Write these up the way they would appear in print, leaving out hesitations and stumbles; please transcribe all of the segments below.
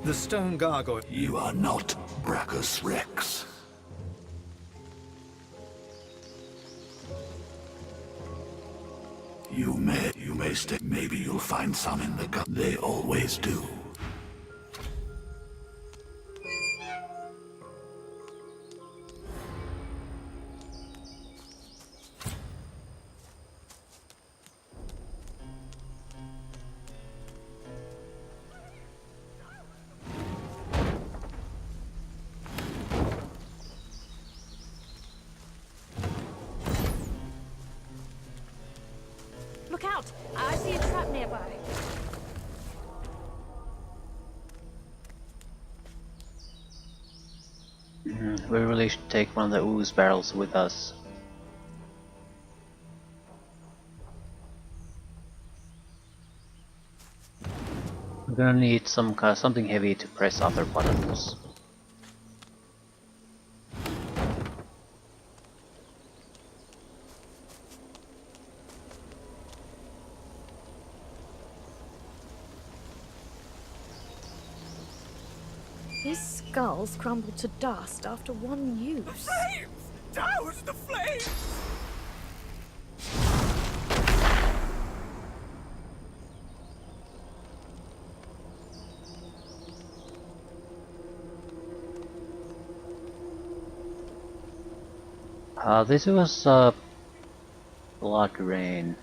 The stone gargoyle. You are not Braccus Rex. You may stay. Maybe you'll find some in the gut. They always do. Look out! I see a trap nearby. We really should take one of the ooze barrels with us. We're gonna need something heavy to press other buttons. These skulls crumble to dust after one use. The flames! Douse the flames! This was blood rain.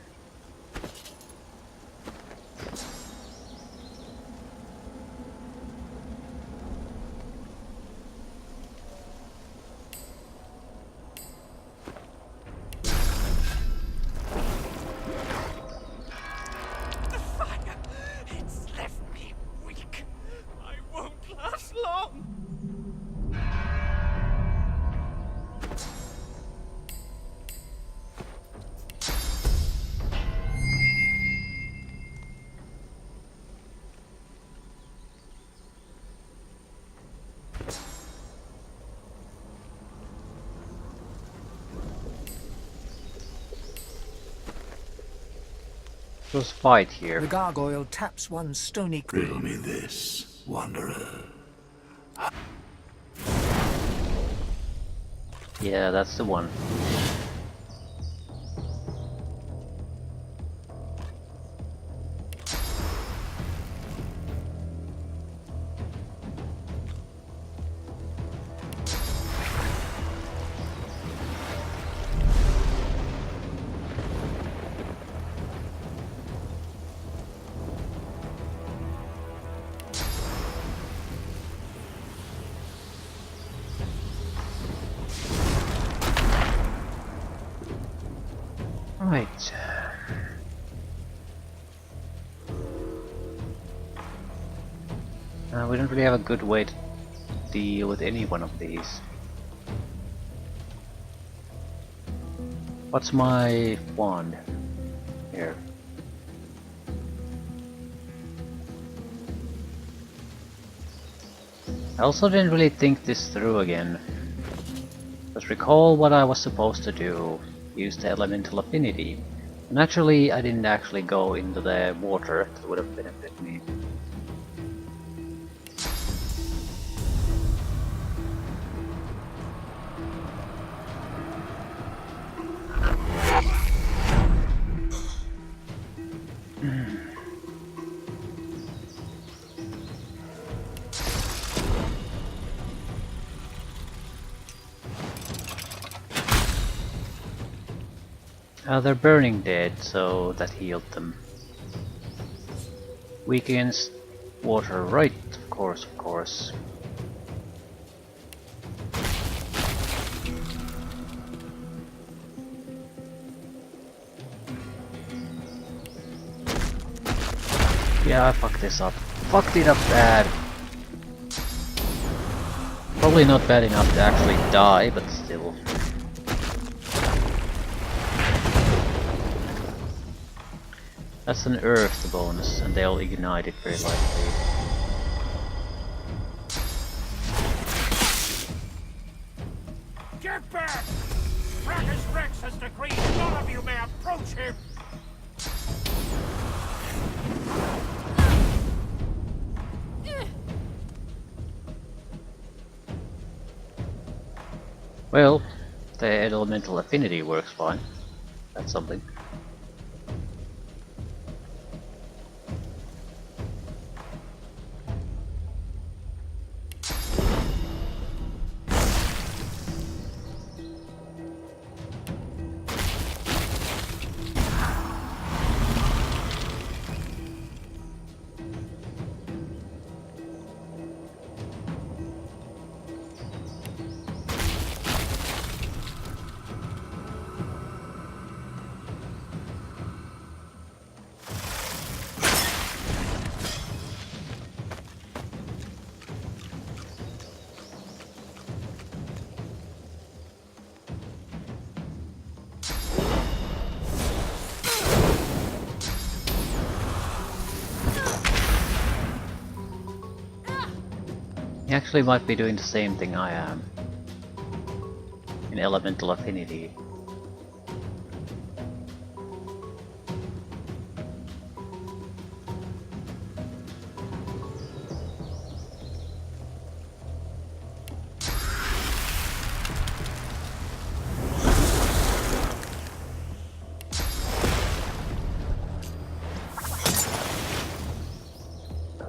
The fire! It's left me weak. I won't last long. Let's fight here. The gargoyle taps one stony Riddle me this, wanderer. Yeah, that's the one. Right. We don't really have a good way to deal with any one of these. What's my wand? Here. I also didn't really think this through again. Just recall what I was supposed to do. Use the elemental affinity. And actually, I didn't actually go into the water. That would have benefited me. They're burning dead, so that healed them. Weakens water, right? Of course, of course. Yeah, I fucked this up. Fucked it up bad. Probably not bad enough to actually die, but still. That's an earth bonus, and they'll ignite it very likely. Get back! Braccus Rex has decreed none of you may approach him! Well, the elemental affinity works fine. That's something. He actually might be doing the same thing I am. In elemental affinity.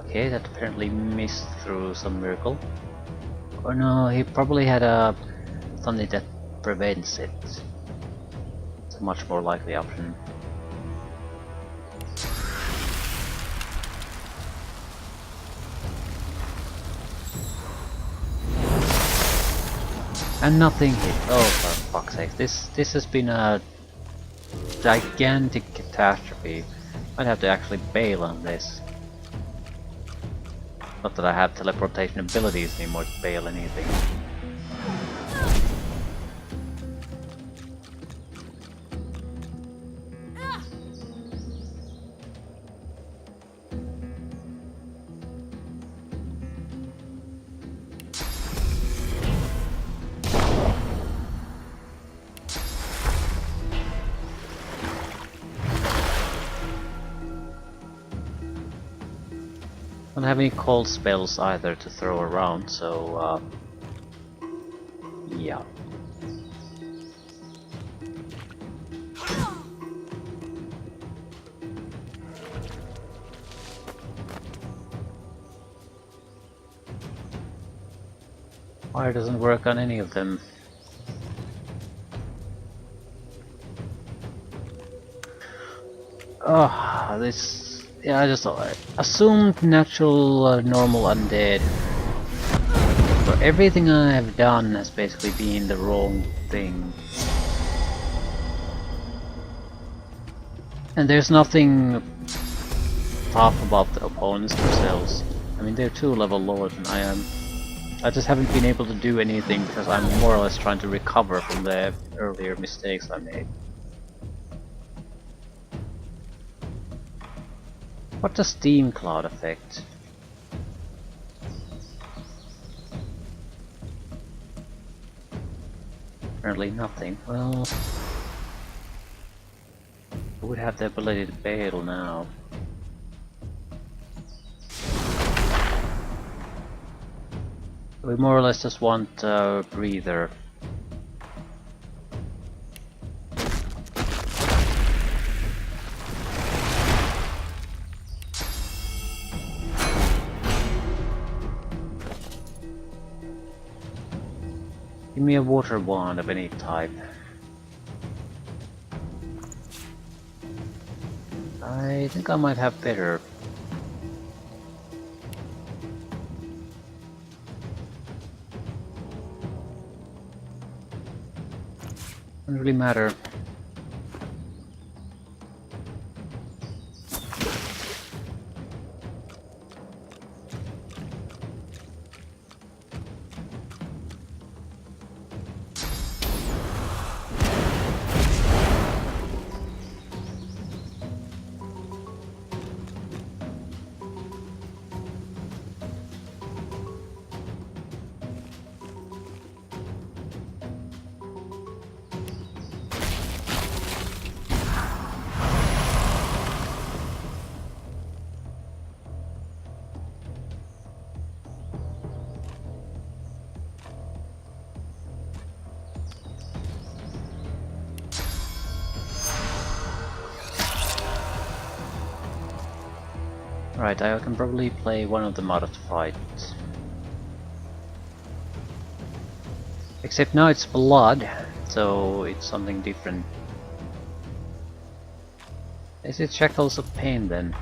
Okay, that apparently missed through some miracle. Or no, he probably had something that prevents it. It's a much more likely option. And nothing hit. Oh, for fuck's sake! This has been a gigantic catastrophe. I'd have to actually bail on this. Not that I have teleportation abilities anymore to bail anything. I don't have any cold spells either to throw around, so yeah. Fire doesn't work on any of them. Oh, this... Yeah, I just assumed natural, normal undead. For everything I have done has basically been the wrong thing. And there's nothing tough about the opponents themselves. I mean, they're 2-level lower than I am. I just haven't been able to do anything because I'm more or less trying to recover from the earlier mistakes I made. What does Steam Cloud affect? Apparently nothing. Well, I would have the ability to bail now. We more or less just want a breather. Give me a water wand of any type. I think I might have better. Doesn't really matter. Right, I can probably play one of them out of the fight. Except now it's blood, so it's something different. Is it Shackles of Pain then?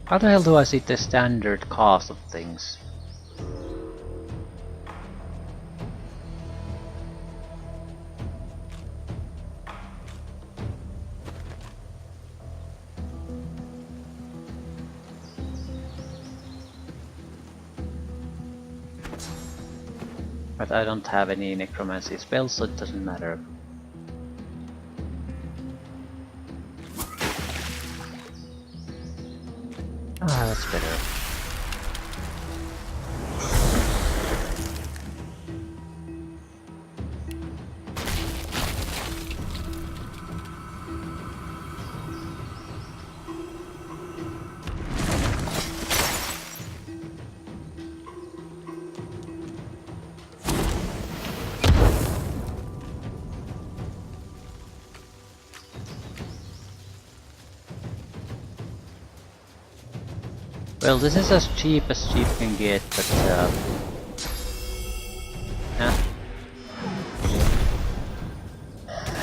How the hell do I see the standard cost of things? But I don't have any necromancy spells, so it doesn't matter. Ah, that's better. Well, this is as cheap can get, but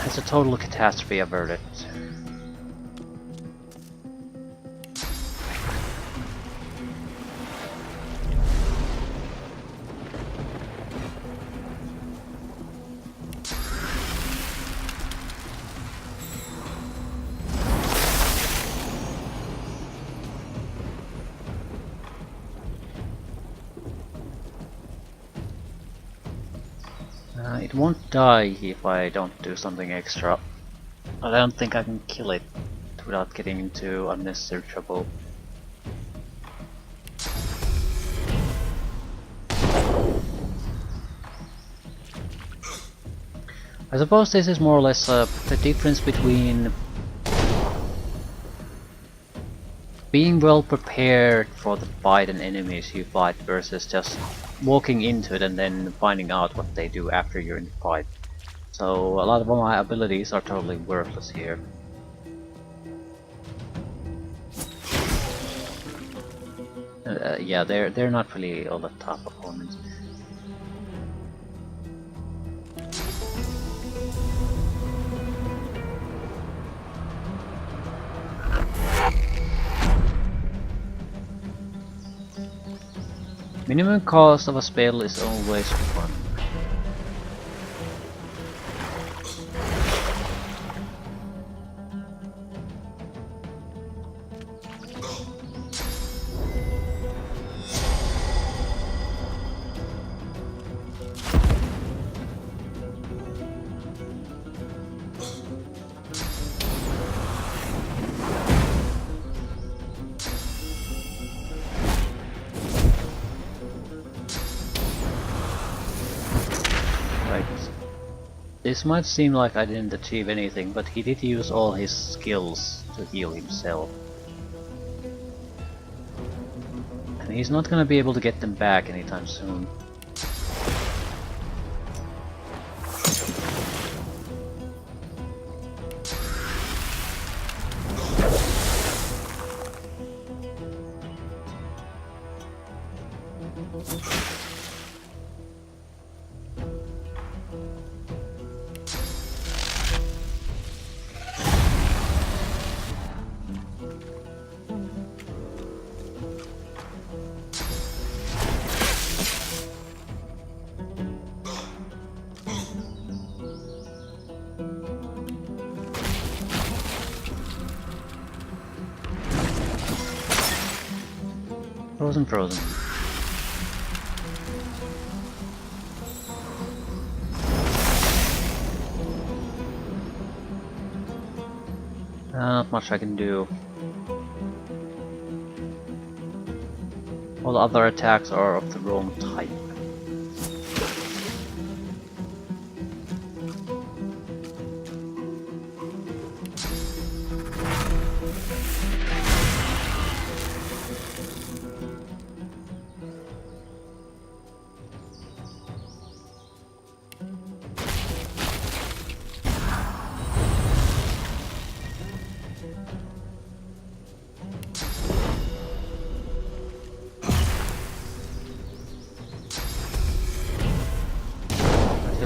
it's a total catastrophe averted. It won't die if I don't do something extra. I don't think I can kill it without getting into unnecessary trouble. I suppose this is more or less the difference between being well prepared for the fight and enemies you fight versus just walking into it and then finding out what they do after you're in the fight. So a lot of my abilities are totally worthless here. Yeah, they're not really all the top opponents. Minimum cost of a spell is always fun. This might seem like I didn't achieve anything, but he did use all his skills to heal himself. And he's not gonna be able to get them back anytime soon. Frozen. Not much I can do. All the other attacks are of the wrong type.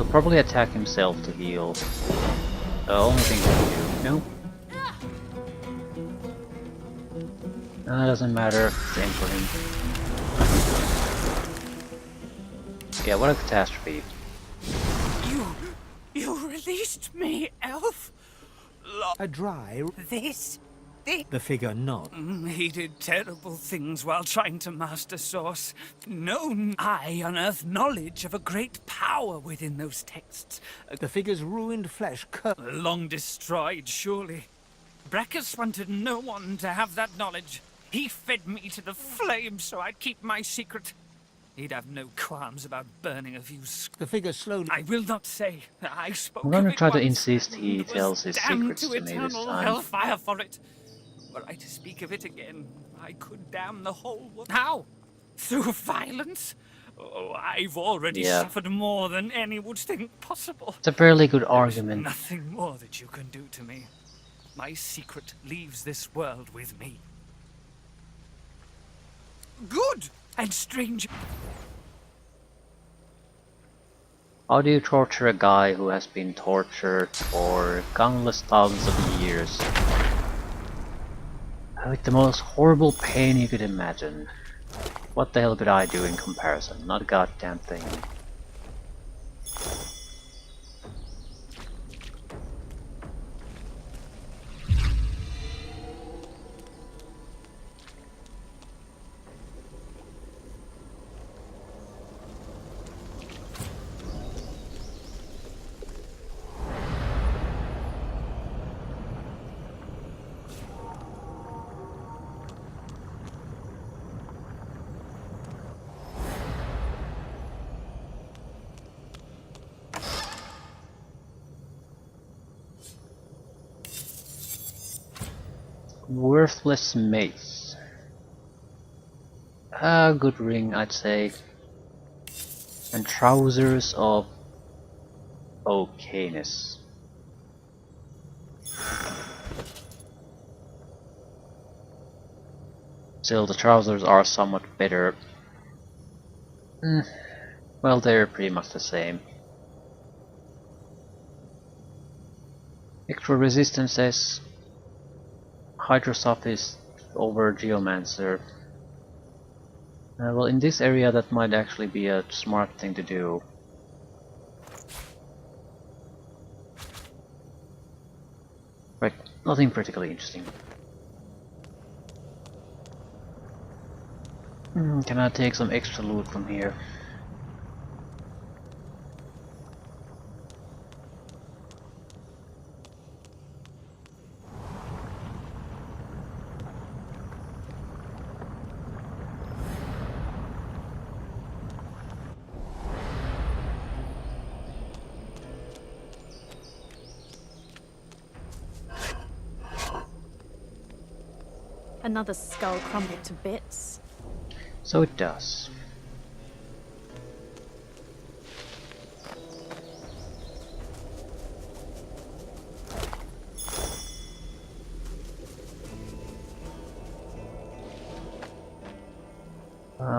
He'll probably attack himself to heal. The only thing we can do. No. No, it doesn't matter. Same for him. Yeah, what a catastrophe. You released me, elf? A dry... This? The figure nods. He did terrible things while trying to master Source. No, I unearthed knowledge of a great power within those texts. The figure's ruined flesh Long destroyed, surely. Braccus wanted no one to have that knowledge. He fed me to the flames so I'd keep my secret. He'd have no qualms about burning a few The figure slowly... I will not say. I spoke I'm gonna of it try to once, insist he and was tells his damned secrets to me this eternal time. hellfire for it. Were I to speak of it again, I could damn the whole world. How? Through violence? Oh, I've already suffered more than any would think possible. It's a fairly good There's argument. nothing more that you can do to me. My secret leaves this world with me. Good and strange. How do you torture a guy who has been tortured for countless thousands of years? With the most horrible pain you could imagine. What the hell could I do in comparison? Not a goddamn thing. Worthless mace. A good ring, I'd say. And trousers of okayness. Still, the trousers are somewhat better. Well, they're pretty much the same. Extra resistances. Hydrosophist over Geomancer. Well, in this area that might actually be a smart thing to do. Right, nothing particularly interesting. Can I take some extra loot from here? Another skull crumbled to bits. So it does.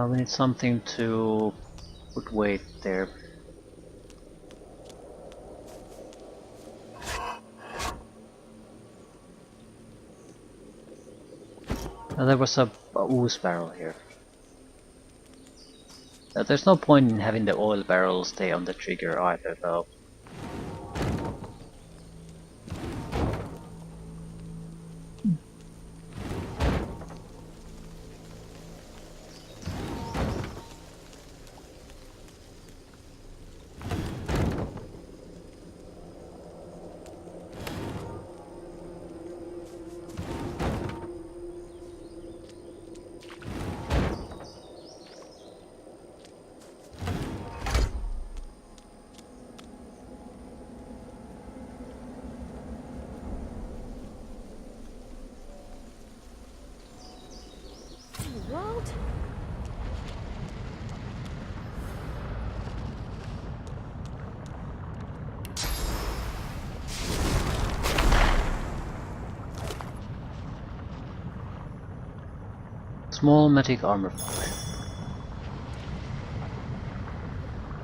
We need something to put weight there. There was a ooze barrel here. There's no point in having the oil barrel stay on the trigger either, though. World? Small magic armor point.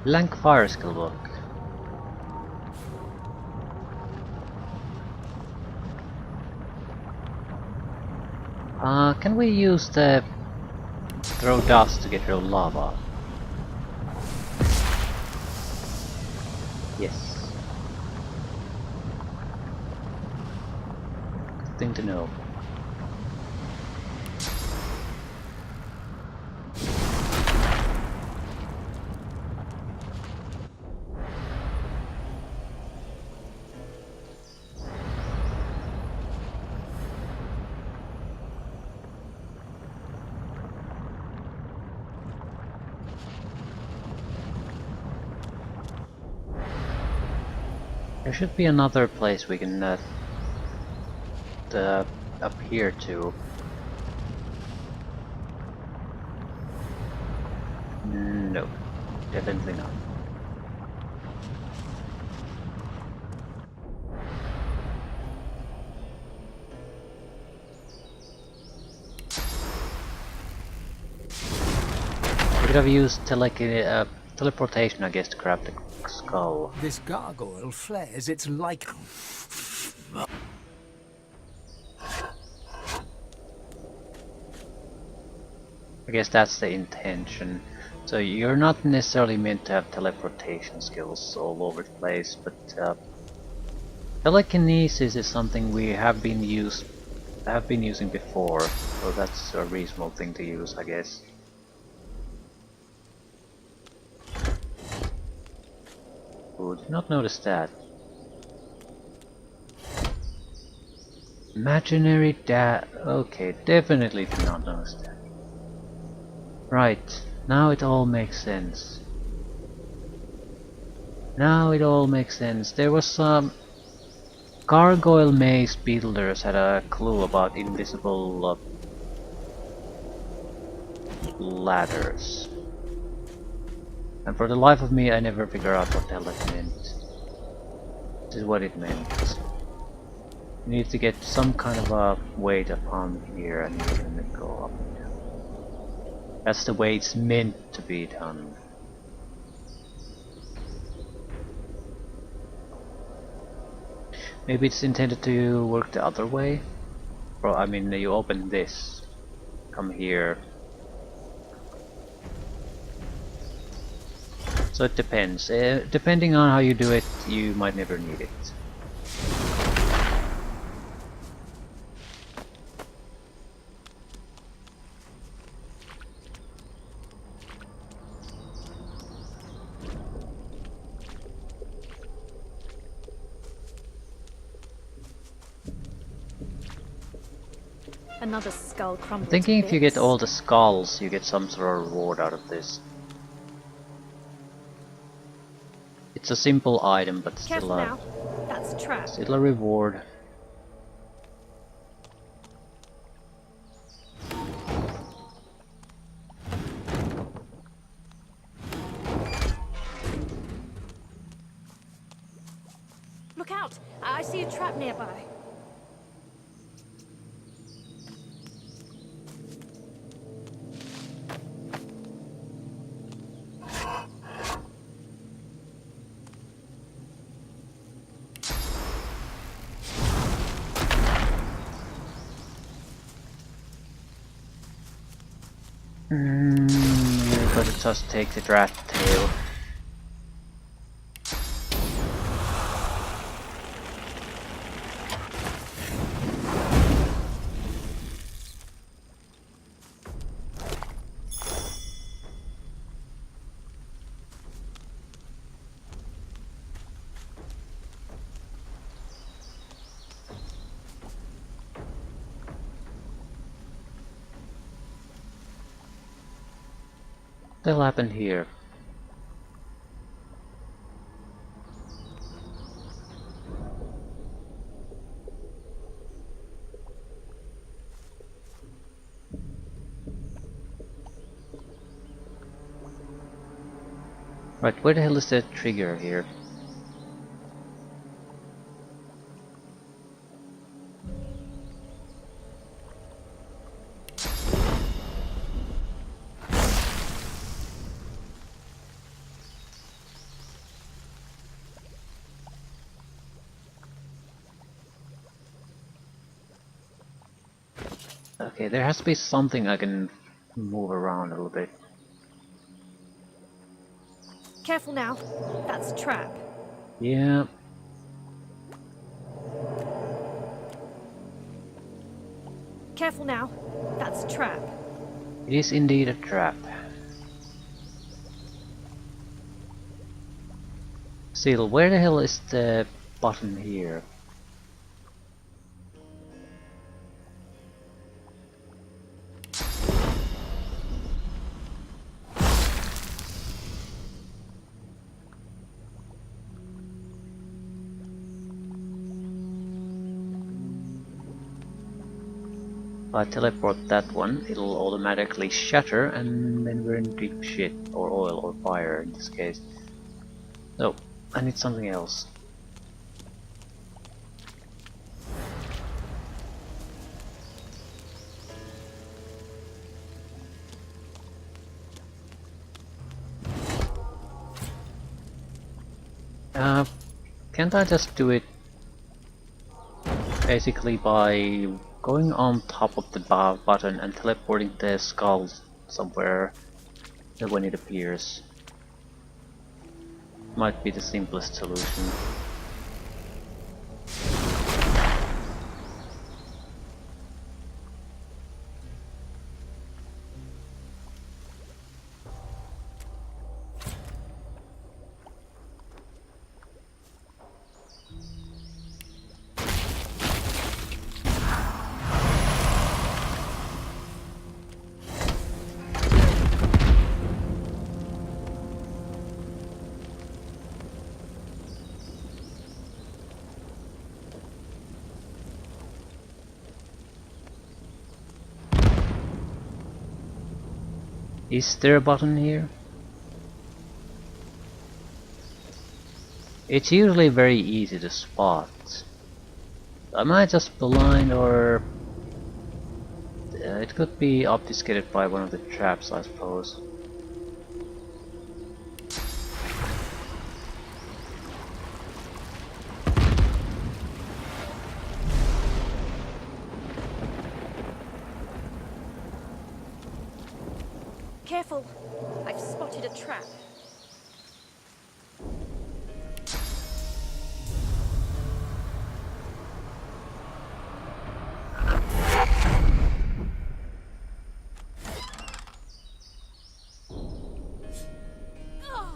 Blank fire skill book. Can we use the throw dust to get rid of lava? Yes. Good thing to know. There should be another place we can up here too. No, definitely not. We could have used teleportation, I guess, to grab the skull. This gargoyle flares its like. I guess that's the intention. So you're not necessarily meant to have teleportation skills all over the place, but telekinesis is something we have been using before, so that's a reasonable thing to use, I guess. Ooh, did not notice that. Imaginary okay, definitely did not notice that. Right, now it all makes sense. Now it all makes sense. There was some gargoyle maze builders had a clue about invisible ladders. And for the life of me I never figured out what the hell that meant. This is what it meant. You need to get some kind of a weight upon here and you can go up and down. That's the way it's meant to be done. Maybe it's intended to work the other way? Or I mean, you open this, come here. So it depends. Depending on how you do it, you might never need it. Another skull crumbled. Thinking to if you get bits. all the skulls, you get some sort of reward out of this. It's a simple item, but Careful now. That's a trap. still a reward. Look out! I see a trap nearby. You gotta just take the rat tail. What will happen here? Right, where the hell is the trigger here? Okay, there has to be something I can move around a little bit. Careful now. That's a trap. Yeah. Careful now. That's a trap. It is indeed a trap. Still, where the hell is the button here? If I teleport that one, it'll automatically shatter, and then we're in deep shit, or oil, or fire in this case. So, I need something else. Can't I just do it basically by going on top of the button and teleporting the skull somewhere when it appears? Might be the simplest solution. Is there a button here? It's usually very easy to spot. Am I just blind, or it could be obfuscated by one of the traps, I suppose. Careful. I've spotted a trap.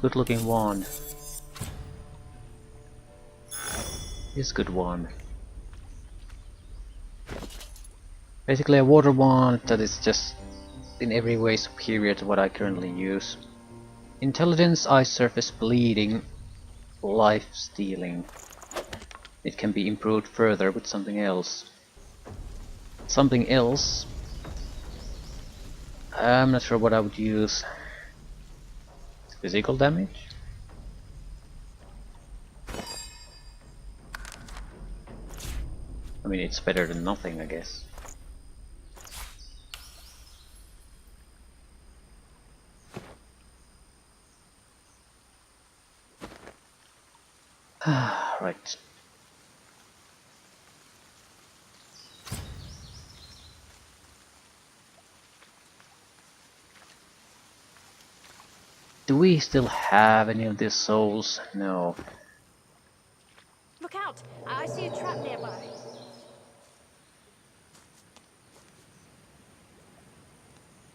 Good looking wand. Is good wand. Basically a water wand that is just in every way superior to what I currently use. Intelligence, ice surface, bleeding, life stealing. It can be improved further with something else. Something else? I'm not sure what I would use. Physical damage? I mean, it's better than nothing, I guess. Right. Do we still have any of these souls? No. Look out! I see a trap nearby.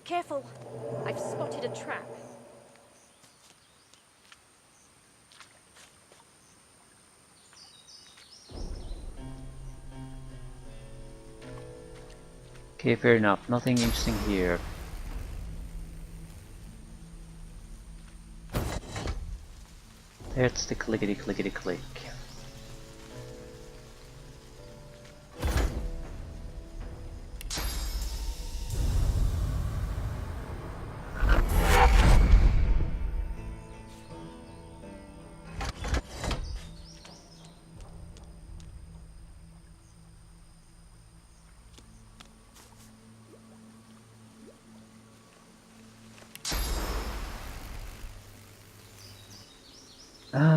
Careful! I've spotted a trap. Okay, fair enough. Nothing interesting here. There's the clickety clickety click.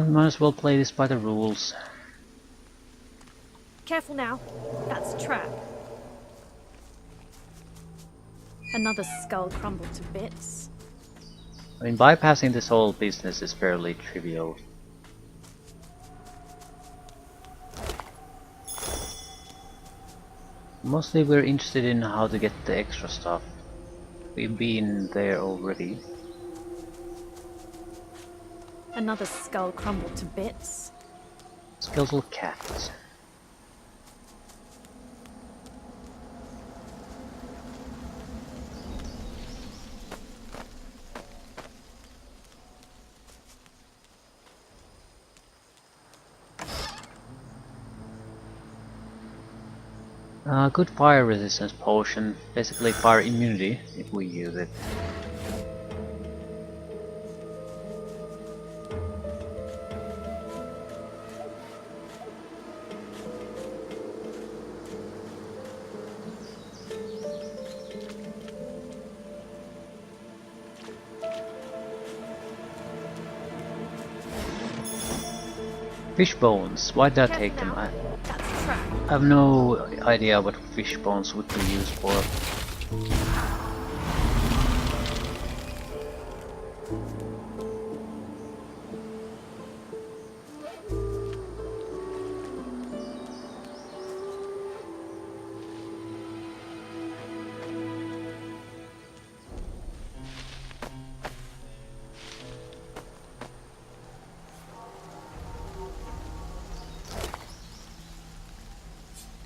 Might as well play this by the rules. Careful now. That's a trap. Another skull crumbled to bits. I mean, bypassing this whole business is fairly trivial. Mostly we're interested in how to get the extra stuff. We've been there already. Another skull crumbled to bits. Skeletal cat. Good fire resistance potion, basically fire immunity if we use it. Fish bones, why did I take them? I That's a trap. have no idea what fish bones would be used for.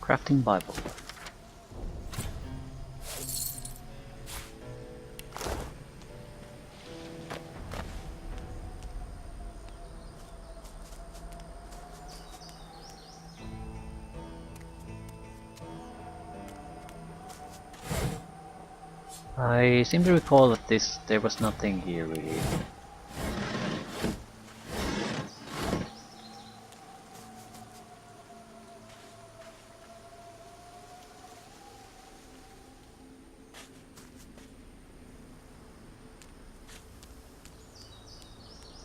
Crafting Bible. I seem to recall that there was nothing here really.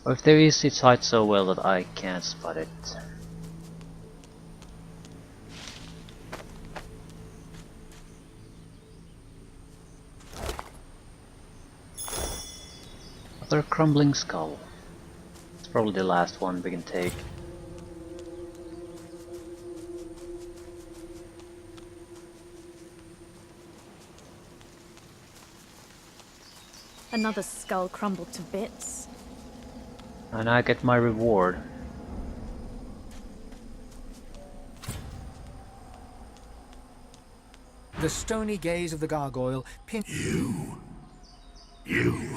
Or if there is, it's hides so well that I can't spot it. Another crumbling skull. It's probably the last one we can take. Another skull crumbled to bits. And I get my reward. The stony gaze of the gargoyle pin. You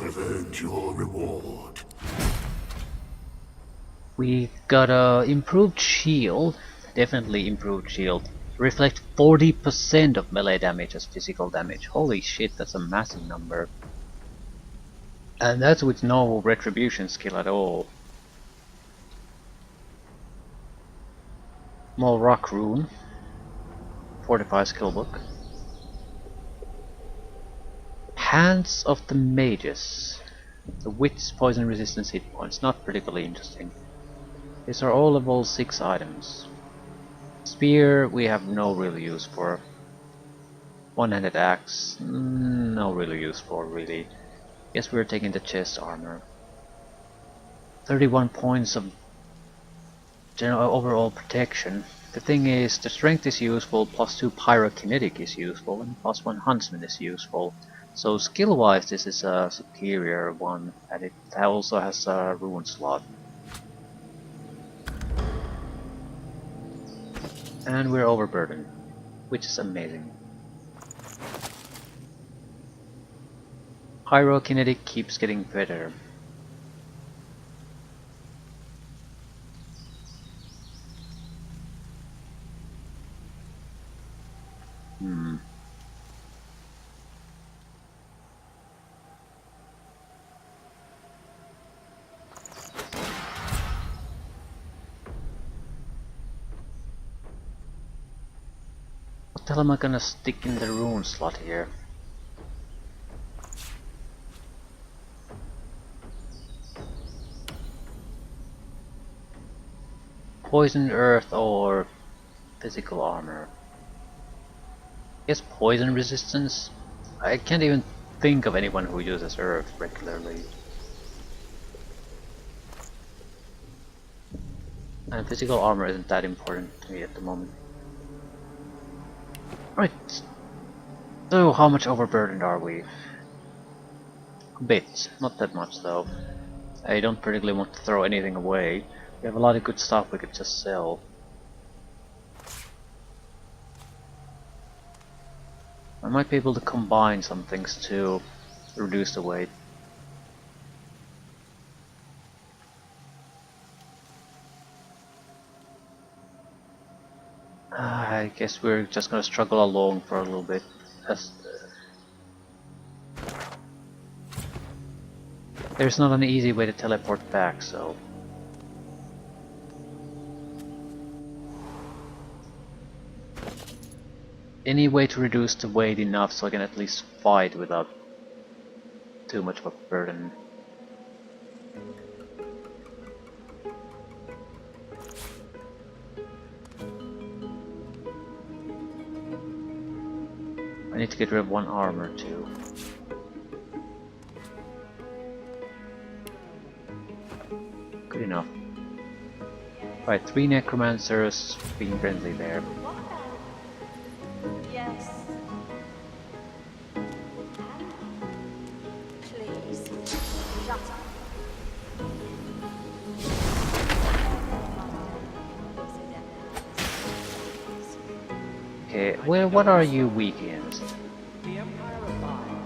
have earned your reward. We got a improved shield, definitely improved shield. Reflect 40% of melee damage as physical damage. Holy shit, that's a massive number. And that's with no retribution skill at all. Small rock rune. Fortify skill book. Hands of the Mages. The wits, poison resistance, hit points. Not particularly interesting. These are all level 6 items. Spear we have no real use for. One-handed axe, no real use for really. Guess we're taking the chest armor. 31 points of general overall protection. The thing is, the strength is useful, +2 pyrokinetic is useful, and +1 huntsman is useful. So skill wise this is a superior one, and it also has a rune slot. And we're overburdened, which is amazing. Pyrokinetic keeps getting better. What the hell am I gonna stick in the rune slot here? Poison earth or physical armor? Guess poison resistance? I can't even think of anyone who uses earth regularly. And physical armor isn't that important to me at the moment. Right. So how much overburdened are we? A bit, not that much though. I don't particularly want to throw anything away. We have a lot of good stuff we could just sell. I might be able to combine some things to reduce the weight. I guess we're just gonna struggle along for a little bit. There's not an easy way to teleport back, so... Any way to reduce the weight enough so I can at least fight without too much of a burden. I need to get rid of one armor too. Good enough. Right, 3 necromancers being friendly there. Yes. Please, shut up. Okay, well, what are you weak against? The Empire of Mine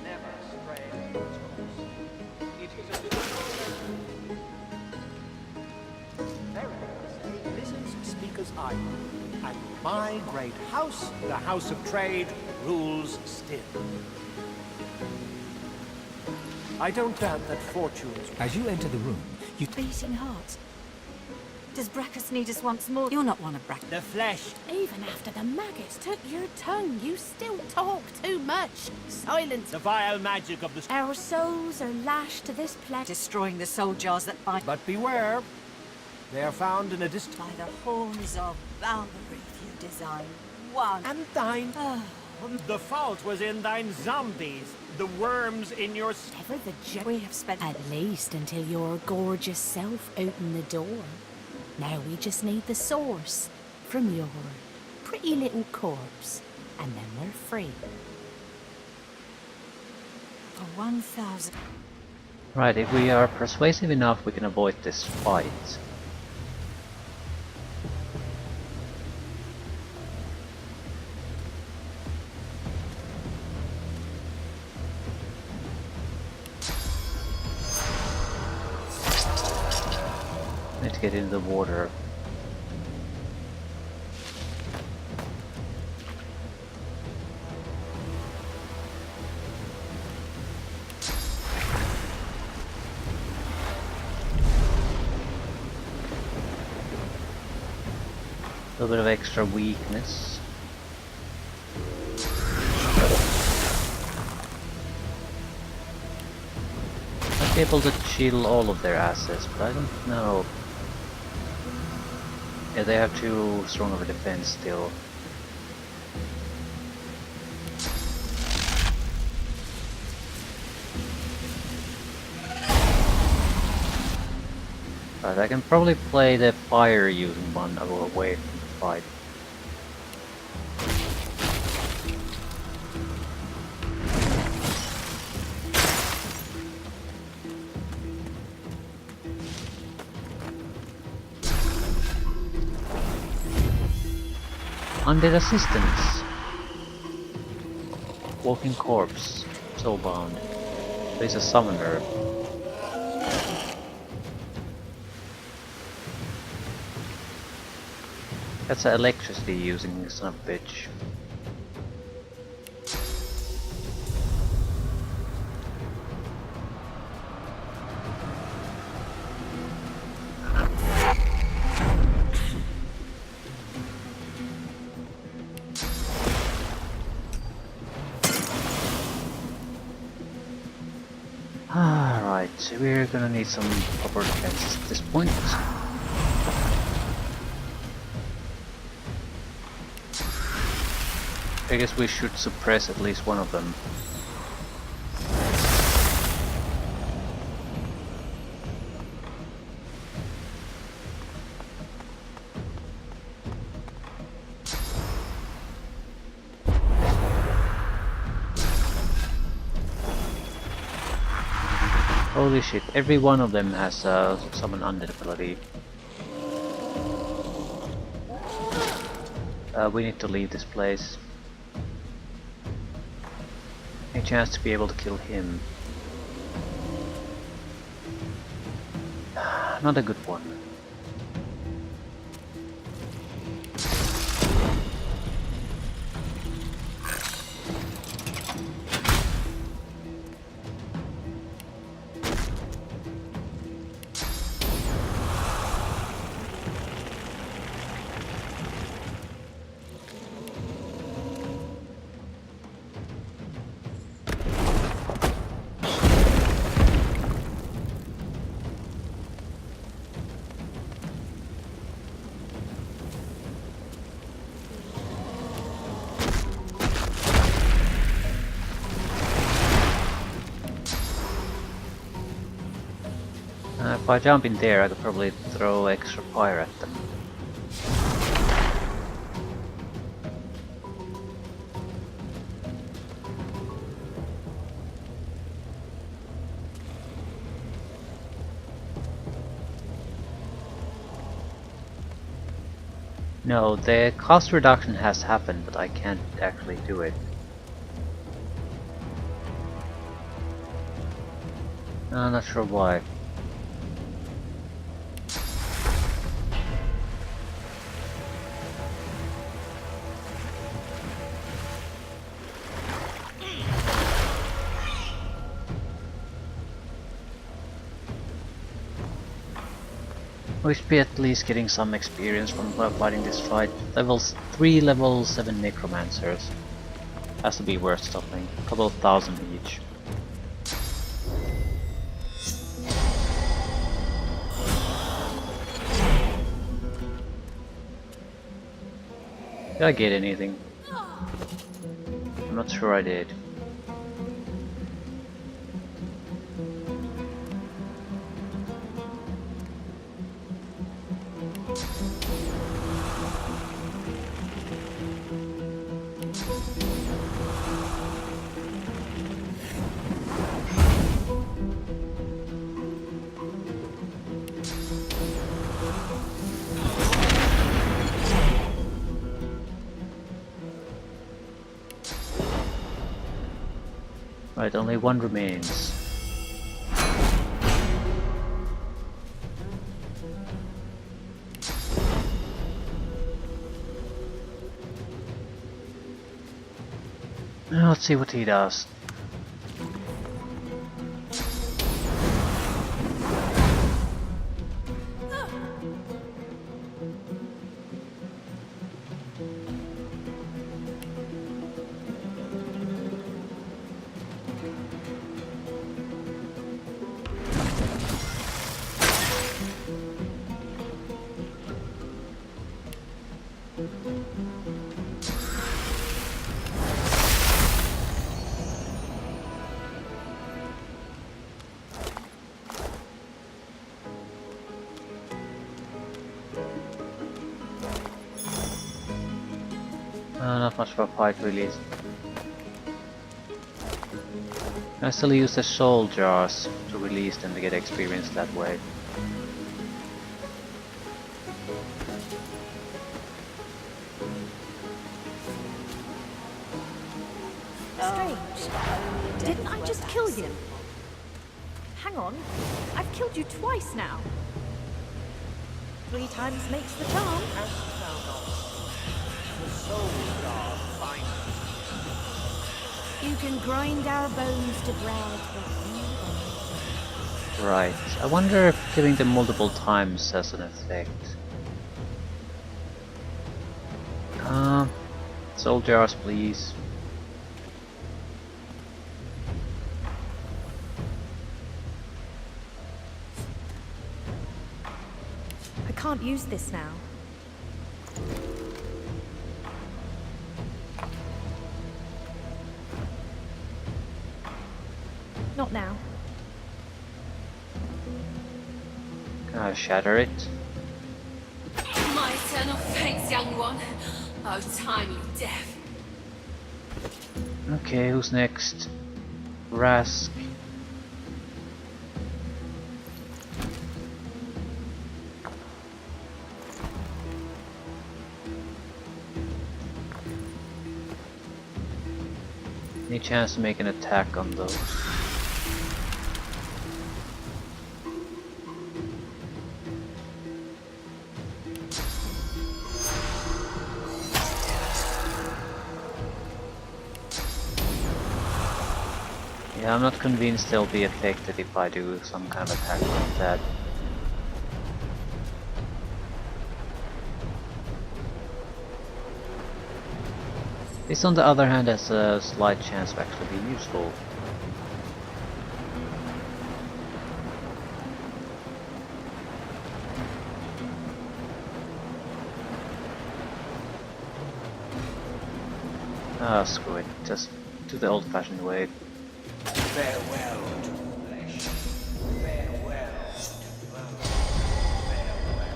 never strayed from its course. It is a this is Speaker's Island, and my great house, the House of Trade, rules still. I don't doubt that fortunes. As you enter the room, you Beating heart. Does Braccus need us once more? You're not one of Braccus. The flesh. Even after the maggots took your tongue, you still talk too much. Silence. The vile magic of the... Our souls are lashed to this planet. Destroying the soul jars that bind But beware. They are found in a distant... by the horns of Valkyrie if you design one. And thine. Oh, The fault was in thine zombies. The worms in your... Ever the we have spent At least until your gorgeous self opened the door. Now we just need the source from your pretty little corpse, and then we're free. for 1,000. Right, if we are persuasive enough, we can avoid this fight. Need to get into the water. A little bit of extra weakness. Might be able to chill all of their assets, but I don't know. Yeah, they have too strong of a defense still. Right, I can probably play the fire using one away from the fight. Undead assistance. Walking corpse. Soulbound. There's a summoner. That's an electricity using son of a bitch. Alright, we're gonna need some proper defenses at this point. I guess we should suppress at least one of them. Holy shit, every one of them has summon undead ability. We need to leave this place. A chance to be able to kill him. Not a good one. If I jump in there, I could probably throw extra fire at them. No, the cost reduction has happened, but I can't actually do it. I'm not sure why. We should be at least getting some experience from fighting this fight. Three level 7 necromancers. Has to be worth something. A couple of thousand each. Did I get anything? I'm not sure I did. Right, only one remains. Now let's see what he does. Not much of a fight really. I still use the soul jars to release them to get experience that way. Strange. Didn't I just kill you? Hang on. I've killed you twice now. 3 times makes the charm. You can grind our bones to bread, but you Right. I wonder if killing them multiple times has an effect. Soul jars, please. I can't use this now. Not now. Can I shatter it? My eternal fates, young one. Oh, time you deaf. Okay, who's next? Rask. Any chance to make an attack on those? Yeah, I'm not convinced they'll be affected if I do some kind of attack like that. This on the other hand has a slight chance of actually being useful. Ah, screw it. Just do the old-fashioned way. Farewell to flesh. Farewell to bone. Farewell.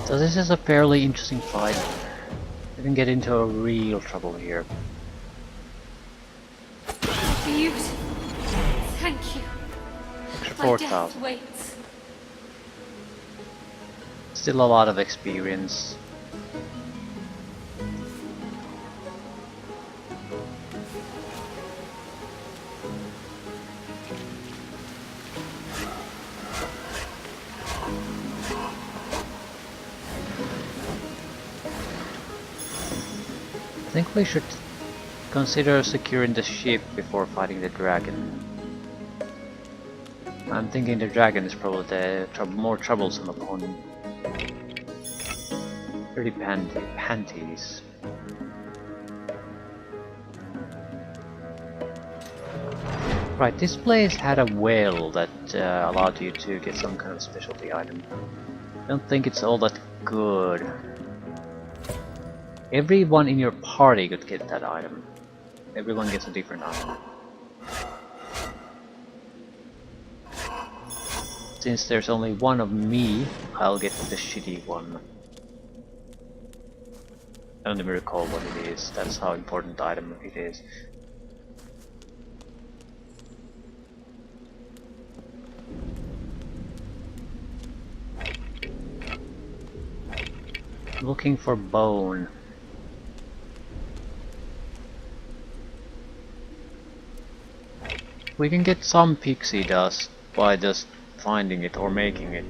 So this is a fairly interesting fight. We can get into a real trouble here. Beautiful. Thank you. Extra My death 4,000. waits. Still a lot of experience. I think we should consider securing the ship before fighting the dragon. I'm thinking the dragon is probably the more troublesome opponent. Pretty panties. Right, this place had a well that allowed you to get some kind of specialty item. I don't think it's all that good. Everyone in your party could get that item. Everyone gets a different item. Since there's only one of me, I'll get the shitty one. I don't even recall what it is, that's how important the item it is. Looking for bone. We can get some pixie dust by just finding it or making it.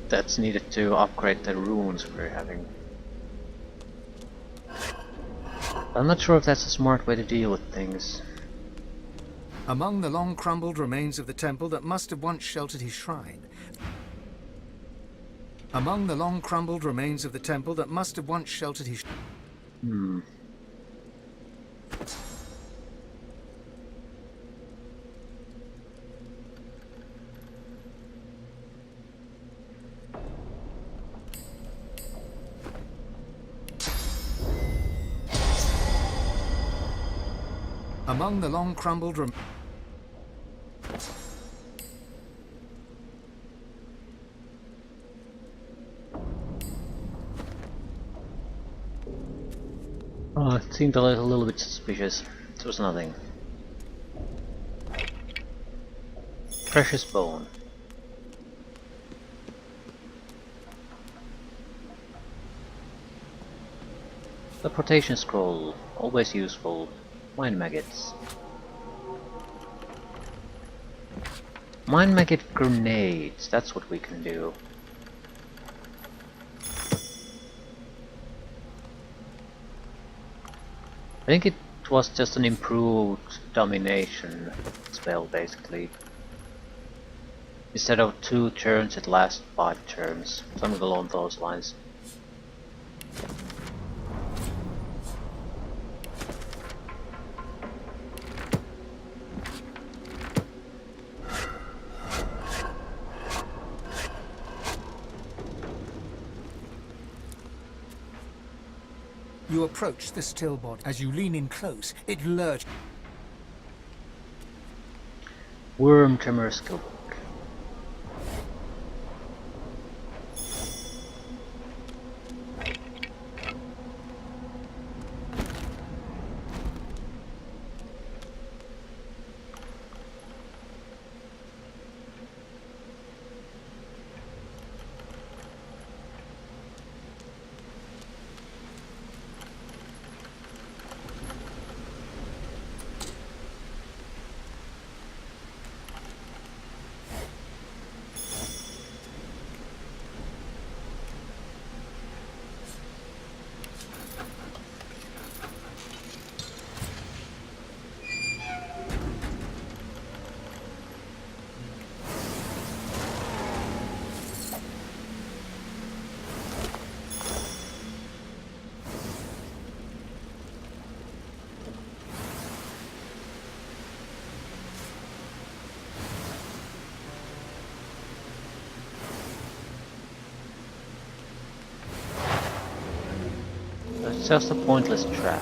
That's needed to upgrade the runes we're having. I'm not sure if that's a smart way to deal with things. Among the long crumbled remains of the temple that must have once sheltered his shrine. Among the long crumbled remains of the temple that must have once sheltered his... Among the long crumbled remains... Oh, it seemed a little bit suspicious. It was nothing. Precious bone. The Teleportation scroll, always useful. Mind maggots. Mind maggot grenades, that's what we can do. I think it was just an improved domination spell, basically. Instead of 2 turns, it lasts 5 turns. Something along those lines. You approach the still body. As you lean in close, it lurches. Worm Tremor Skill Book. It's just a pointless trap.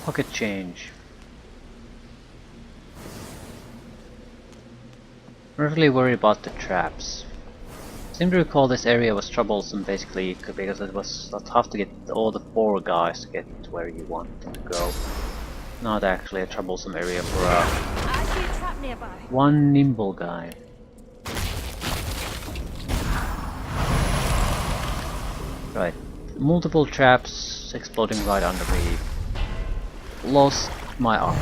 Pocket change. I'm really worried about the traps. I seem to recall this area was troublesome basically because it was tough to get all the 4 guys to get where you want them to go. Not actually a troublesome area for I see a trap nearby. one nimble guy. Right, multiple traps exploding right under me. Lost my arm.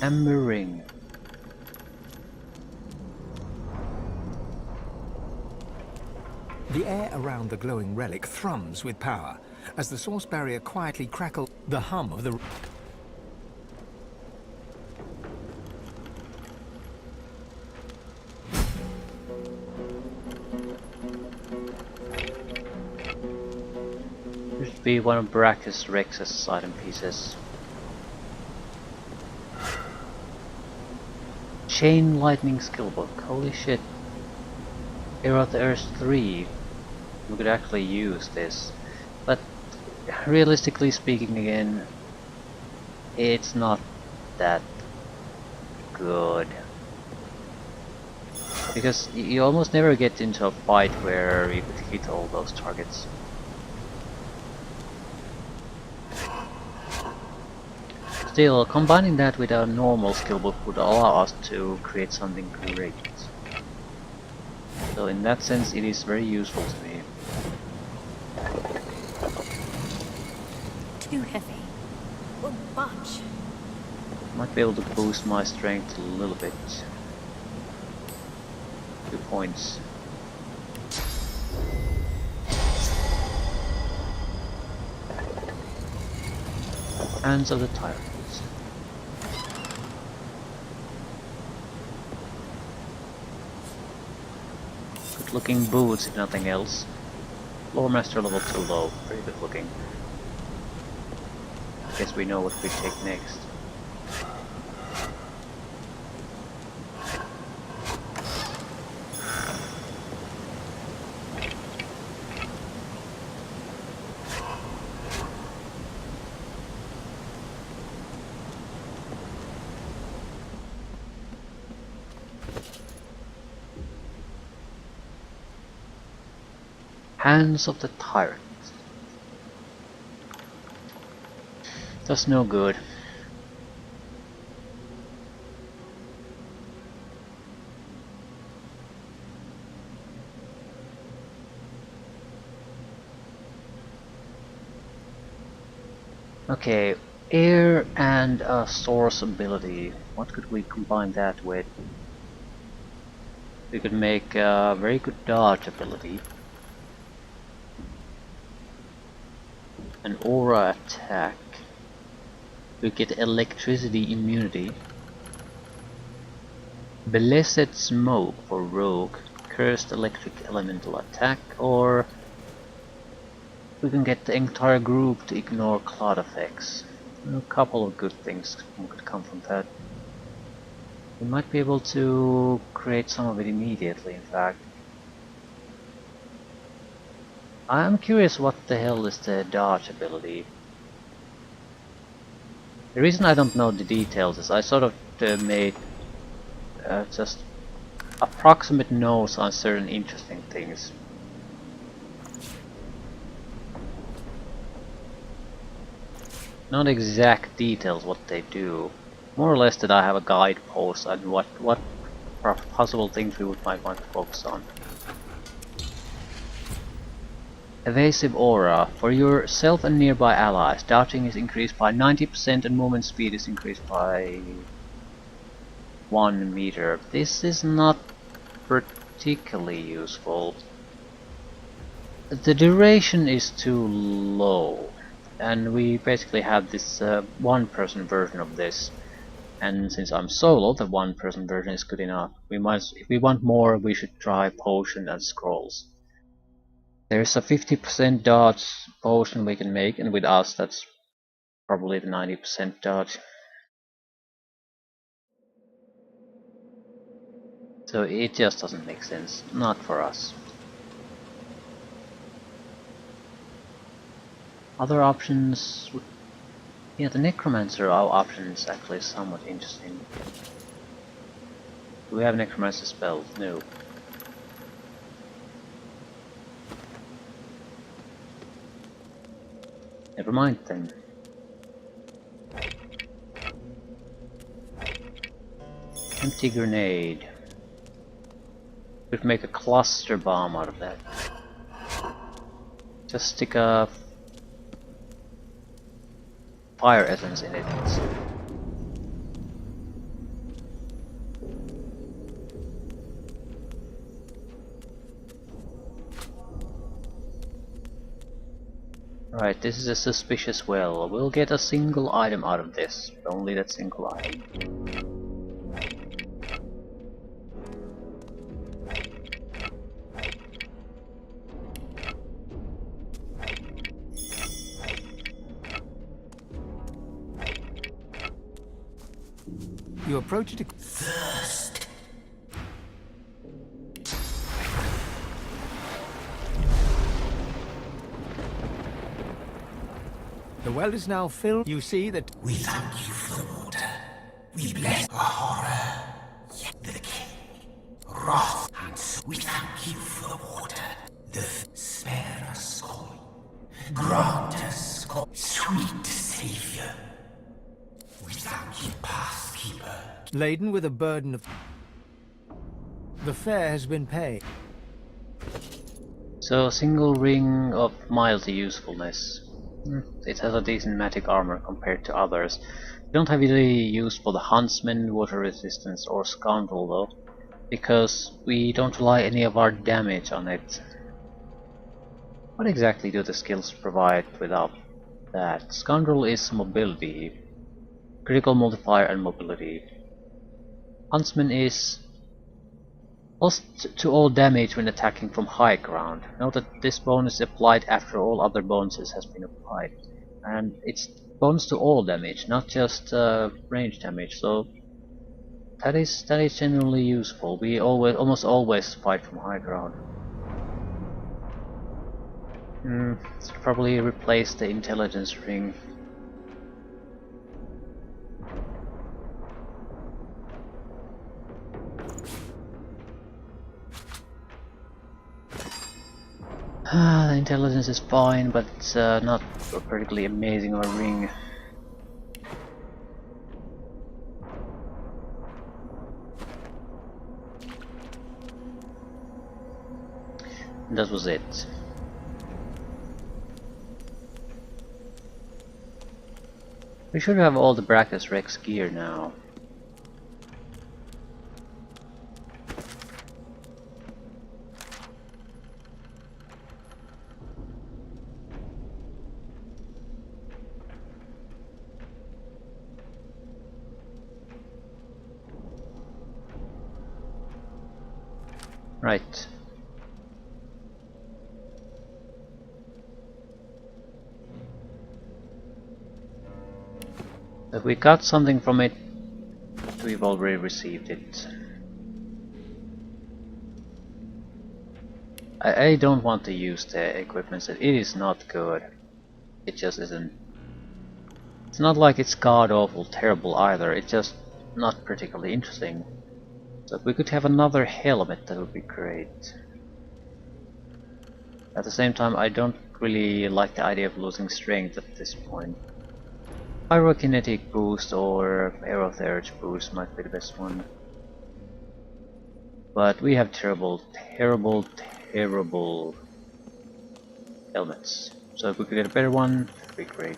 Amber ring. The air around the glowing relic thrums with power. As the source barrier quietly crackles, the hum of the... This should be one of Braccus Rex's item pieces. Chain Lightning skill book. Holy shit. Era of the Earth 3. We could actually use this. But realistically speaking again, it's not that good. Because you almost never get into a fight where you could hit all those targets. Still, combining that with a normal skill book would allow us to create something great. So in that sense it is very useful to me. Too heavy. Well, bunch. Might be able to boost my strength a little bit. 2 points. Hands of the Tyrant. Good looking boots if nothing else. Lore Master level 2 low, very good looking. Guess we know what we take next. Hands of the Tyrant. That's no good. Okay, air and a source ability. What could we combine that with? We could make a very good dodge ability. An aura attack. We get electricity immunity. Blessed smoke for rogue. Cursed electric elemental attack, or we can get the entire group to ignore cloud effects. A couple of good things could come from that. We might be able to create some of it immediately, in fact. I'm curious what the hell is the dodge ability. The reason I don't know the details is I sort of made just approximate notes on certain interesting things. Not exact details what they do. More or less that I have a guidepost on what possible things we might want to focus on. Evasive aura. For yourself and nearby allies, dodging is increased by 90% and movement speed is increased by 1 meter. This is not particularly useful. The duration is too low, and we basically have this one-person version of this. And since I'm solo, the one-person version is good enough. If we want more, we should try potion and scrolls. There's a 50% dodge potion we can make, and with us that's probably the 90% dodge. So it just doesn't make sense, not for us. Other options, yeah, the necromancer option is actually somewhat interesting. Do we have necromancer spells? No. Never mind then. Empty grenade. Could make a cluster bomb out of that. Just stick a fire essence in it. Right, this is a suspicious well. We'll get a single item out of this. Only that single item. You approach it. Thirst. The well is now filled. You see that We thank you for the water. We bless a horror. The king. Wrath and we thank you for the water. Spare us, coin. Grant us, sweet savior. We thank you, path keeper. laden with a burden of... The fare has been paid. So a single ring of mild usefulness. It has a decent magic armor compared to others. We don't have any use for the huntsman, water resistance or scoundrel though, because we don't rely any of our damage on it. What exactly do the skills provide without that? Scoundrel is mobility, critical modifier and mobility. Huntsman is lost to all damage when attacking from high ground. Note that this bonus is applied after all other bonuses has been applied. And it's bonus to all damage, not just range damage, so that is genuinely useful. We almost always fight from high ground. Let's probably replace the intelligence ring. The intelligence is fine, but it's not a particularly amazing or ring. And that was it. We should have all the Braccus Rex gear now. Right. But we got something from it. We've already received it. I don't want to use the equipment set. It is not good. It just isn't. It's not like it's god awful terrible either. It's just not particularly interesting. So if we could have another helmet, that would be great. At the same time, I don't really like the idea of losing strength at this point. Pyrokinetic boost or aerotherage boost might be the best one. But we have terrible helmets. So if we could get a better one, that'd be great.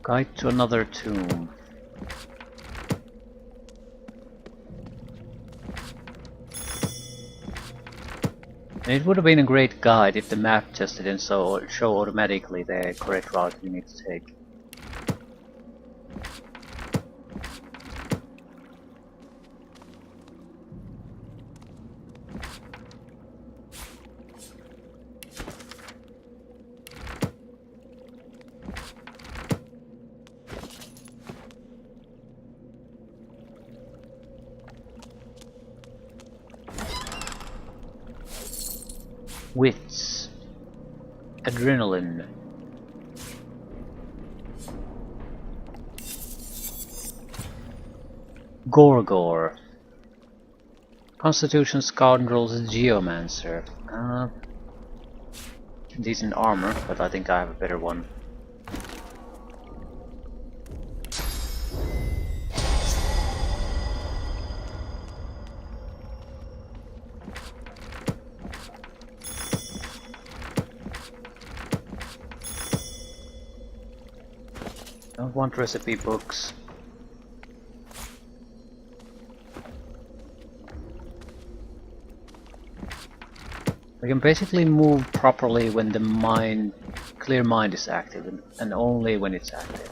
Guide to another tomb. And it would have been a great guide if the map just didn't show automatically the correct route you need to take. Wits. Adrenaline. Gorgor. Constitution Scoundrels Geomancer. Decent armor, but I think I have a better one. Don't want recipe books. We can basically move properly when the clear mind is active, and only when it's active.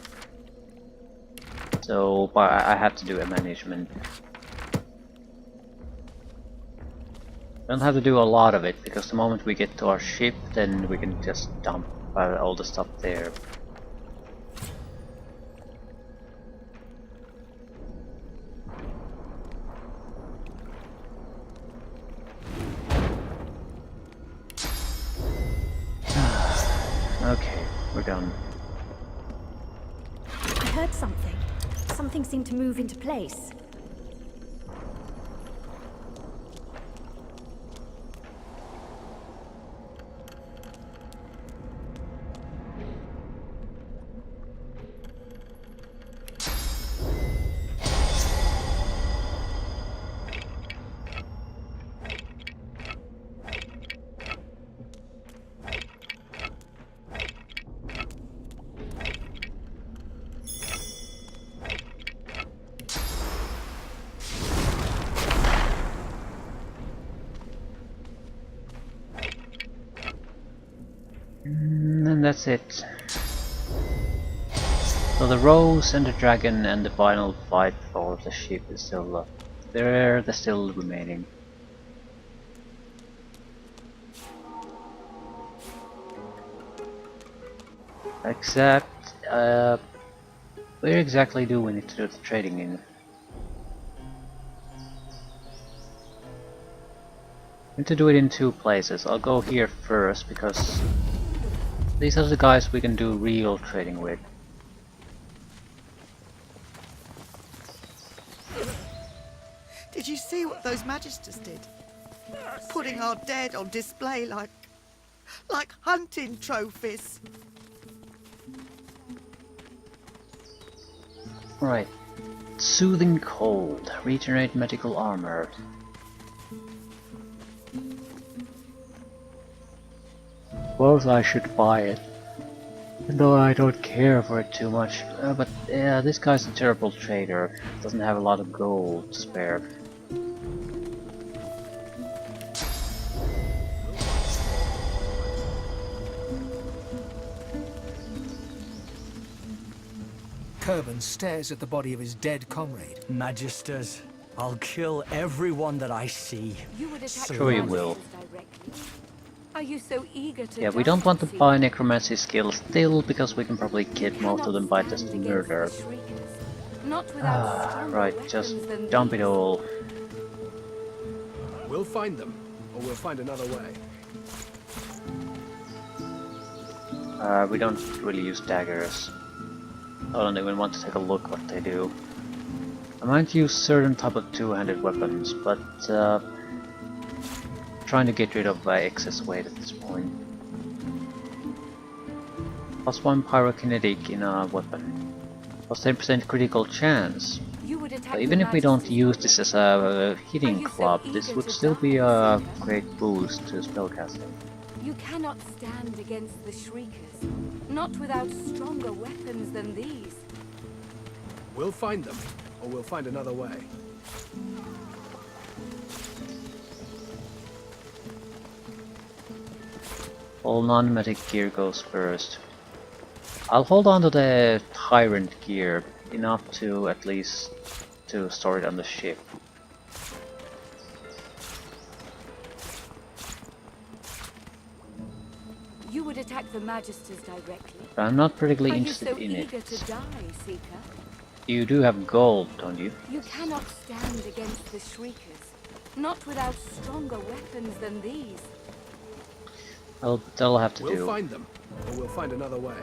So I have to do a management. Don't have to do a lot of it, because the moment we get to our ship, then we can just dump all the stuff there. Okay, we're done. I heard something. Something seemed to move into place. And that's it. So the rose and the dragon and the final fight for the ship is still they're still remaining. Except where exactly do we need to do the trading in? We need to do it in two places. I'll go here first because these are the guys we can do real trading with. Did you see what those magisters did? Putting our dead on display like hunting trophies. Right. Soothing cold. Regenerate medical armor. Suppose I should buy it. Though I don't care for it too much. But yeah, this guy's a terrible trader. Doesn't have a lot of gold to spare. Kerban stares at the body of his dead comrade. Magisters, I'll kill everyone that I see. You would attack Sure the you will. Magisters directly. Are you so eager to Yeah, we die, don't want to Seeker? buy necromancy skills still, because we can probably You get most of them cannot by stand just against murder. the Shriekers, not without stronger Right, just weapons than dump it these. all. We'll find them, or we'll find another way. We don't really use daggers. I don't even want to take a look what they do. I might use certain type of two-handed weapons, but trying to get rid of excess weight at this point. +1 pyrokinetic in a weapon. +10% critical chance. You would attack So the even if we don't Magisters use this as a Are hitting you so club, this eager would to still die, be a Seeker? great boost to spellcasting. You cannot stand against the Shriekers, not without stronger weapons than these. We'll find them, or we'll find another way. All non-magic gear goes first. I'll hold on to the Tyrant gear, enough to at least to store it on the ship. You would attack the Magisters directly. But I'm not particularly Are you interested so in eager it. to die, Seeker? You do have gold, don't you? You cannot stand against the Shriekers, not without stronger weapons than these. Well, that'll have to We'll do. find them, or we'll find another way.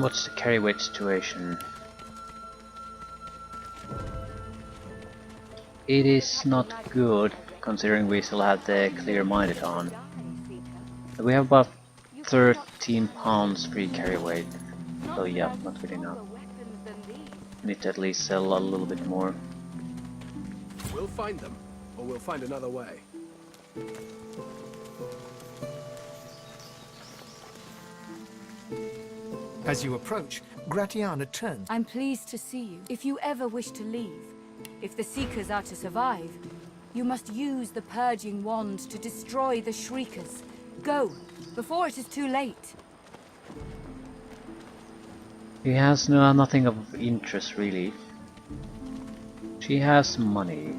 What's the carry weight situation? It is not good, considering we still have the clear-minded on. We have about 13 pounds free carry weight. So yeah, not good enough. Need to at least sell a little bit more. We'll find them, or we'll find another way. As you approach, Gratiana turns. I'm pleased to see you. If you ever wish to leave, if the Seekers are to survive, you must use the Purging Wand to destroy the Shriekers. Go, before it is too late. She has nothing of interest really. She has money.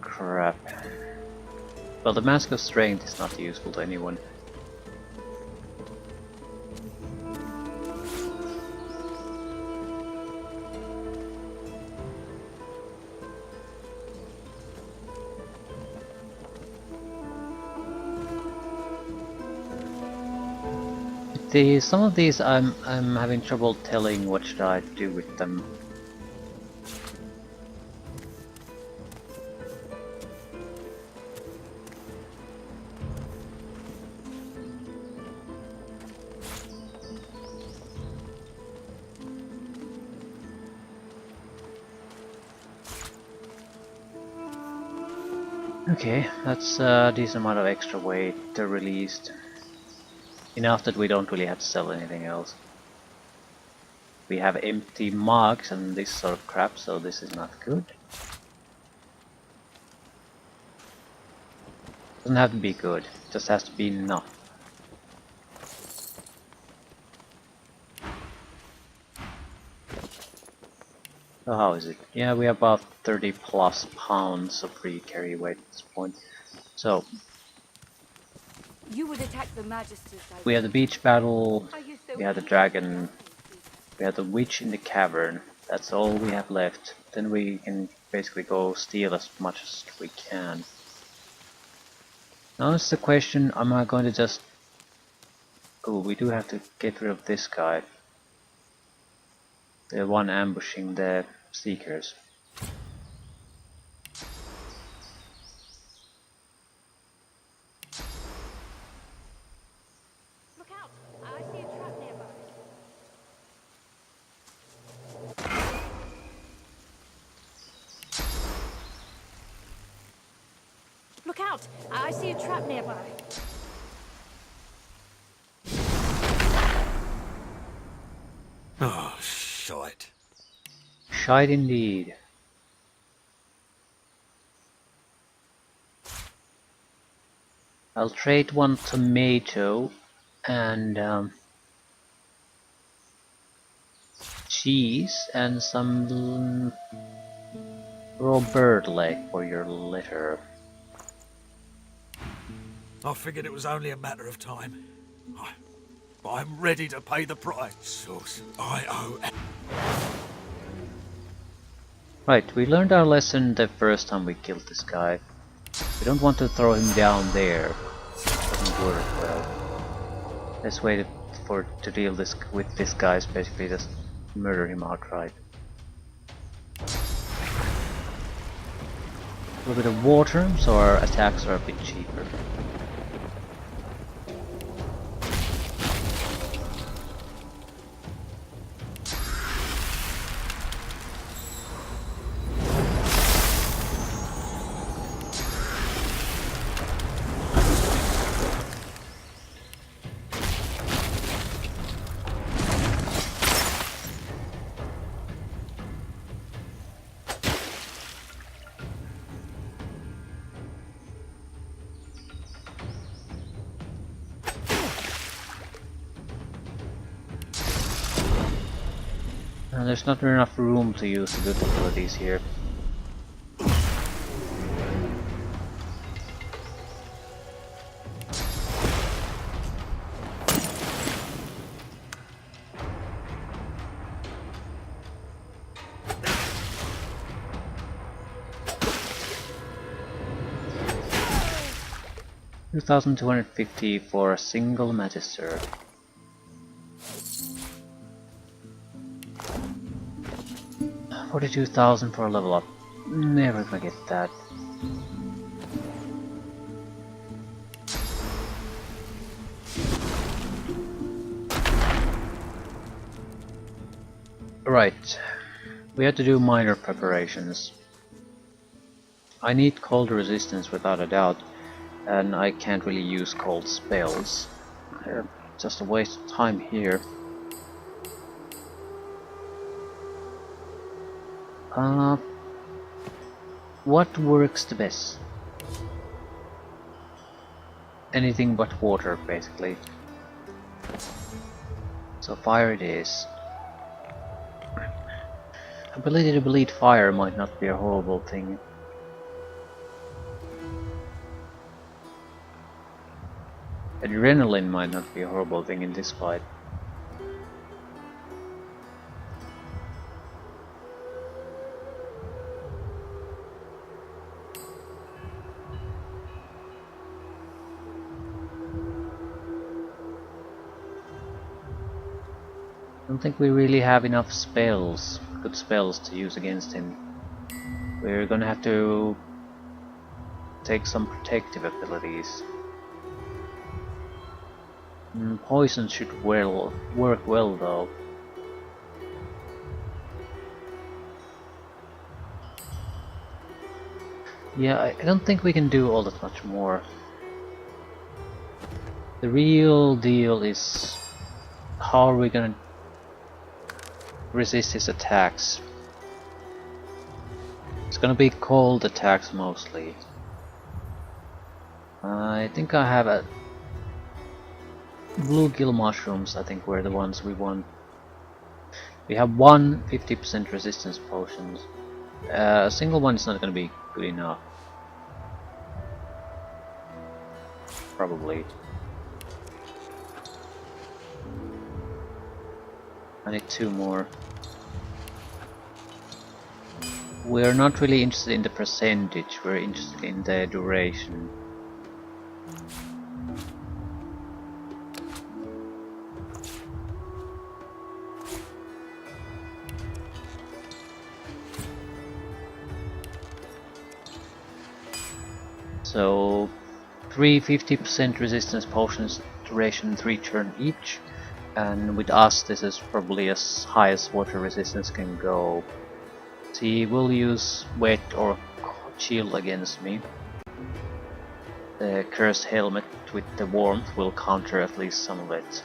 Crap. Well, the Mask of Strength is not useful to anyone. Some of these I'm having trouble telling what should I do with them. Okay, that's a decent amount of extra weight released. Enough that we don't really have to sell anything else. We have empty marks and this sort of crap, so this is not good. Doesn't have to be good, just has to be enough. So how is it? Yeah, we have about 30 plus pounds of free carry weight at this point. So You would attack the Magisters directly. we have the beach battle, Are you so we have the eager to dragon, die, Seeker? we have the witch in the cavern. That's all we have left. Then we can basically go steal as much as we can. Now it's the question, am I going to just... Oh, we do have to get rid of this guy. The one ambushing the Seekers. Look out! I see a trap nearby. Look out! I see a trap nearby. Oh, shite. Shite indeed. I'll trade one tomato and cheese and some raw bird leg for your litter. I figured it was only a matter of time. I'm ready to pay the price. Source, I owe. Right, we learned our lesson the first time we killed this guy. We don't want to throw him down there. Doesn't work well. Best way to deal with this guy is basically just murder him outright. A little bit of water, so our attacks are a bit cheaper. There's not enough room to use the good abilities here. $2,250 for a single Magister. $42,000 for a level up. Never gonna get that. Right. We had to do minor preparations. I need cold resistance without a doubt, and I can't really use cold spells. They're just a waste of time here. What works the best? Anything but water, basically. So fire it is. Ability to bleed fire might not be a horrible thing. Adrenaline might not be a horrible thing in this fight. I don't think we really have enough spells, good spells to use against him. We're gonna have to take some protective abilities. Poison should work well though. Yeah, I don't think we can do all that much more. The real deal is how are we gonna resist his attacks. It's gonna be cold attacks mostly. I think I have a bluegill mushrooms. I think were the ones we want. We have one 50% resistance potions. A single one is not gonna be good enough. Probably. I need two more. We're not really interested in the percentage, we're interested in the duration. So 3 50% resistance potions, duration 3 turn each, and with us this is probably as high as water resistance can go. He will use wet or chill against me. The cursed helmet with the warmth will counter at least some of it.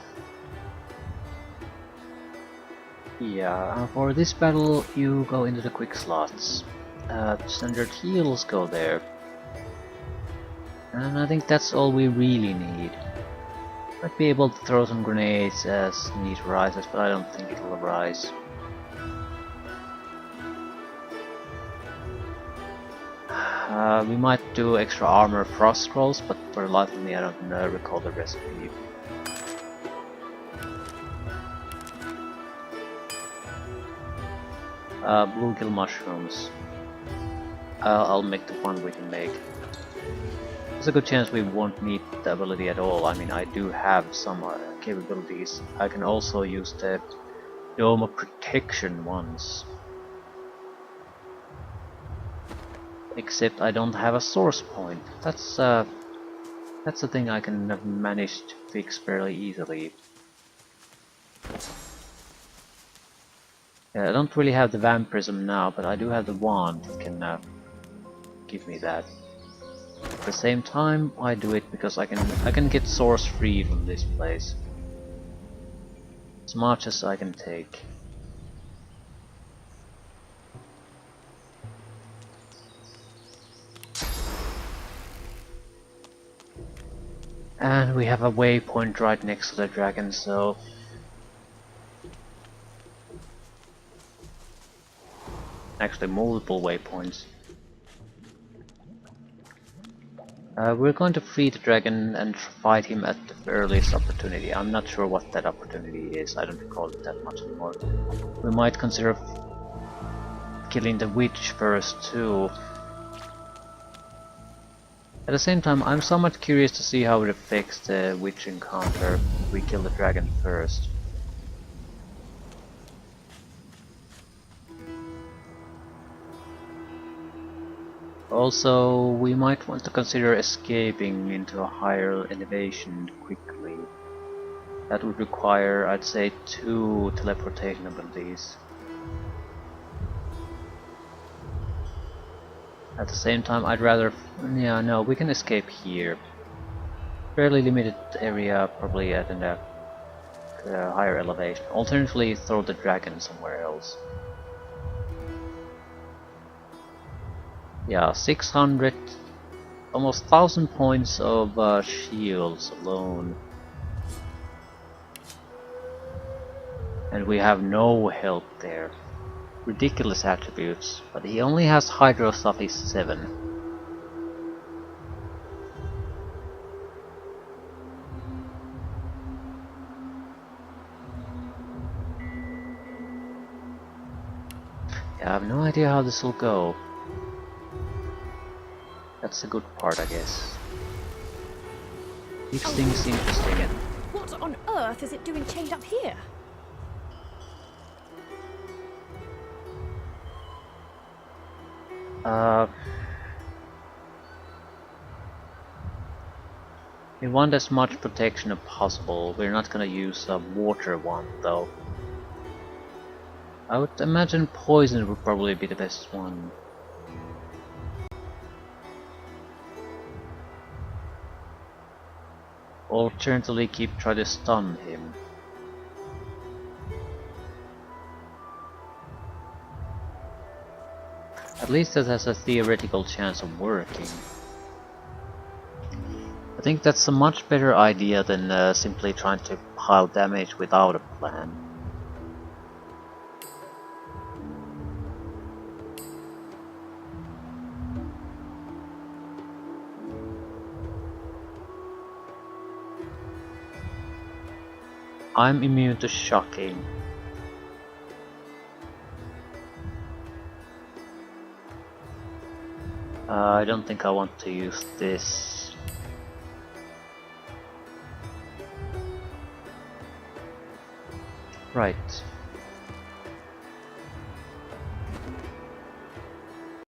Yeah, for this battle you go into the quick slots. Standard heals go there. And I think that's all we really need. Might be able to throw some grenades as need rises, but I don't think it will rise. We might do extra armor frost scrolls, but for the life of me I don't recall the recipe. Bluegill mushrooms. I'll make the one we can make. There's a good chance we won't need the ability at all. I mean, I do have some capabilities. I can also use the Dome of Protection once. Except I don't have a source point. That's the thing I can manage to fix fairly easily. Yeah, I don't really have the vampirism now, but I do have the wand that can give me that. At the same time, I do it because I can get source free from this place. As much as I can take. And we have a waypoint right next to the dragon, so actually multiple waypoints. We're going to free the dragon and fight him at the earliest opportunity. I'm not sure what that opportunity is, I don't recall it that much anymore. We might consider killing the witch first too. At the same time, I'm somewhat curious to see how it affects the witch encounter if we kill the dragon first. Also, we might want to consider escaping into a higher elevation quickly. That would require, I'd say, 2 teleportation abilities. At the same time, I'd rather... yeah, no, we can escape here. Fairly limited area, probably at a higher elevation. Alternatively, throw the dragon somewhere else. Yeah, 600, almost 1000 points of shields alone. And we have no help there. Ridiculous attributes, but he only has Hydrosophy 7. Yeah, I have no idea how this will go. That's the good part, I guess. Keeps things interesting. What on earth is it doing chained up here? We want as much protection as possible. We're not gonna use a water one though. I would imagine poison would probably be the best one. Alternatively, try to stun him. At least that has a theoretical chance of working. I think that's a much better idea than simply trying to pile damage without a plan. I'm immune to shocking. I don't think I want to use this. Right.